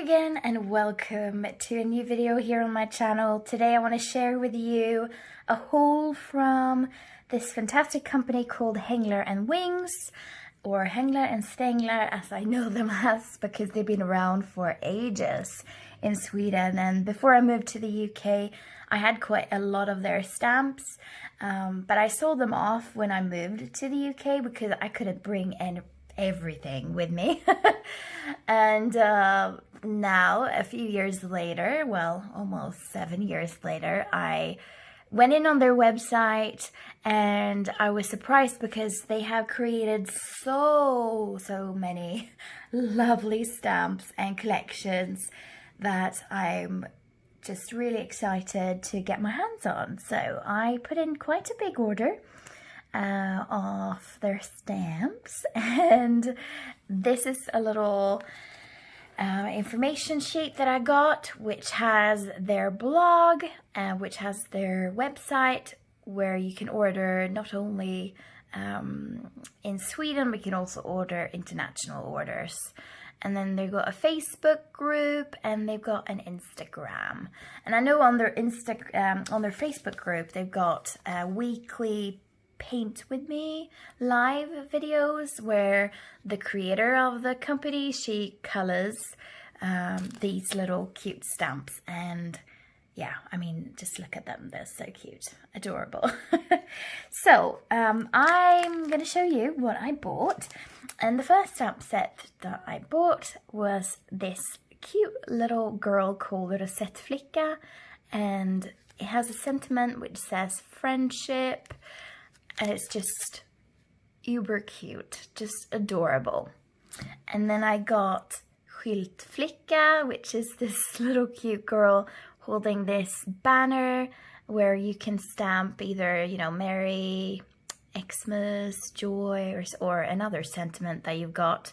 again and welcome to a new video here on my channel. Today I want to share with you a haul from this fantastic company called Hanglar and Wings, or Hanglar and Stanglar as I know them as, because they've been around for ages in Sweden. And before I moved to the UK I had quite a lot of their stamps, but I sold them off when I moved to the UK because I couldn't bring everything with me. And now a few years later, well, almost 7 years later, I went in on their website and I was surprised because they have created so many lovely stamps and collections that I'm just really excited to get my hands on. So I put in quite a big order of their stamps, and this is a little information sheet that I got, which has their blog and which has their website, where you can order not only in Sweden, but you can also order international orders. And then they've got a Facebook group and they've got an Instagram. And I know on their Facebook group they've got weekly Paint with Me live videos where the creator of the company, she colors these little cute stamps, and yeah, I mean, just look at them, they're so cute, adorable. So I'm gonna show you what I bought, and the first stamp set that I bought was this cute little girl called Rosette Flicka, and it has a sentiment which says friendship. And it's just uber cute, just adorable. And then I got Skyltflicka, which is this little cute girl holding this banner where you can stamp either, you know, Merry Xmas, Joy, or another sentiment that you've got.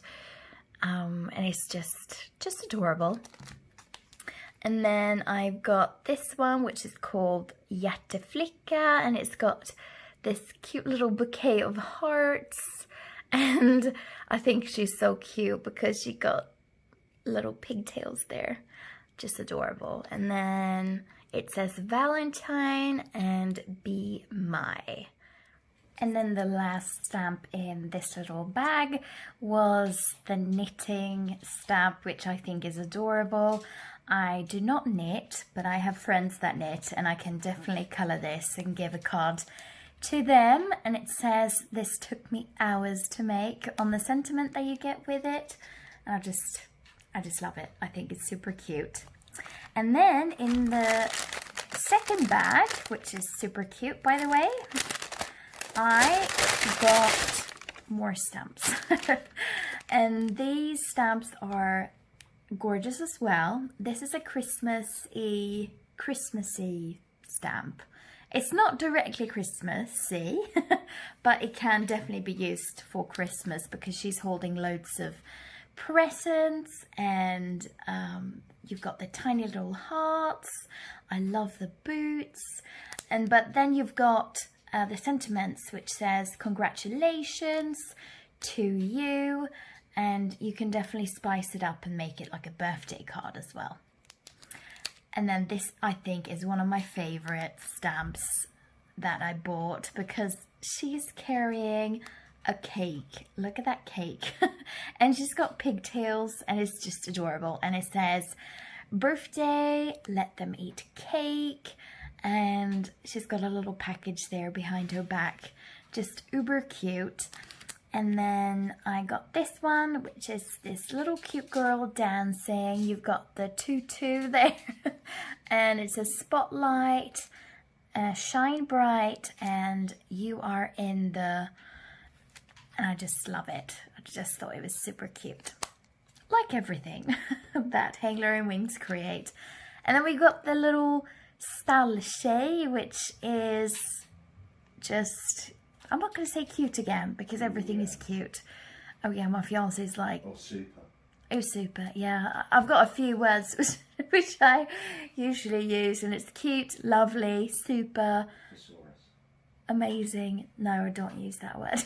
And it's just adorable. And then I've got this one, which is called Hjärteflicka, and it's got this cute little bouquet of hearts, and I think she's so cute because she got little pigtails there, just adorable. And then it says Valentine and Be My. And then the last stamp in this little bag was the knitting stamp, which I think is adorable. I do not knit, but I have friends that knit, and I can definitely colour this and give a card to them. And it says, "This took me hours to make," on the sentiment that you get with it. And I just love it. I think it's super cute. And then in the second bag, which is super cute by the way, I got more stamps. And these stamps are gorgeous as well. This is a Christmassy stamp. It's not directly Christmassy, but it can definitely be used for Christmas because she's holding loads of presents, and you've got the tiny little hearts. I love the boots. But then you've got the sentiments, which says congratulations to you, and you can definitely spice it up and make it like a birthday card as well. And then this, I think, is one of my favorite stamps that I bought because she's carrying a cake. Look at that cake. And she's got pigtails, and it's just adorable. And it says, "Birthday, let them eat cake." And she's got a little package there behind her back. Just uber cute. And then I got this one, which is this little cute girl dancing. You've got the tutu there. And it says spotlight, shine bright, and you are in the... And I just love it. I just thought it was super cute. Like everything that Hanglar and Wings create. And then we got the little stalltjej, which is just... I'm not going to say cute again because everything is cute. Oh yeah, my fiance is like... Oh, super. Oh, super, yeah. I've got a few words which I usually use, and it's cute, lovely, super, amazing. No, I don't use that word.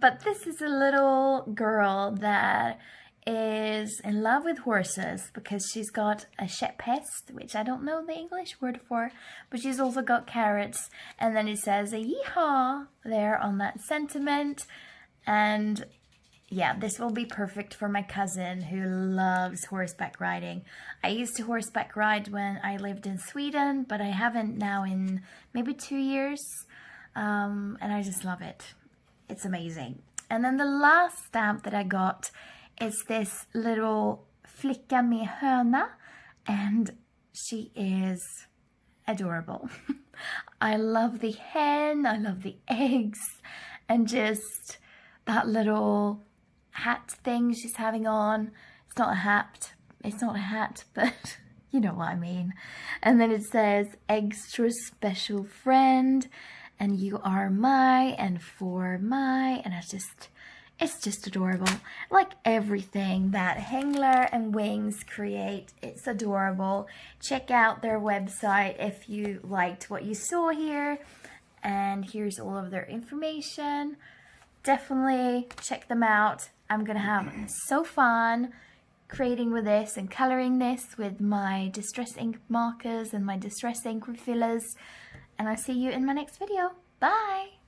But this is a little girl that is in love with horses because she's got a shephest, which I don't know the English word for, but she's also got carrots, and then it says a yeehaw there on that sentiment. And yeah, this will be perfect for my cousin who loves horseback riding. I used to horseback ride when I lived in Sweden, but I haven't now in maybe 2 years, and I just love it. It's amazing. And then the last stamp that I got is this little flicka med höna, and she is adorable. I love the hen, I love the eggs, and just that little hat thing she's having on. It's not a hat, but you know what I mean. And then it says extra special friend, and you are my and for my, and it's just adorable. Like everything that Hanglar and Wings create, it's adorable. Check out their website if you liked what you saw here, and here's all of their information. Definitely check them out. I'm gonna have so fun creating with this and coloring this with my distress ink markers and my distress ink refillers, and I'll see you in my next video. Bye!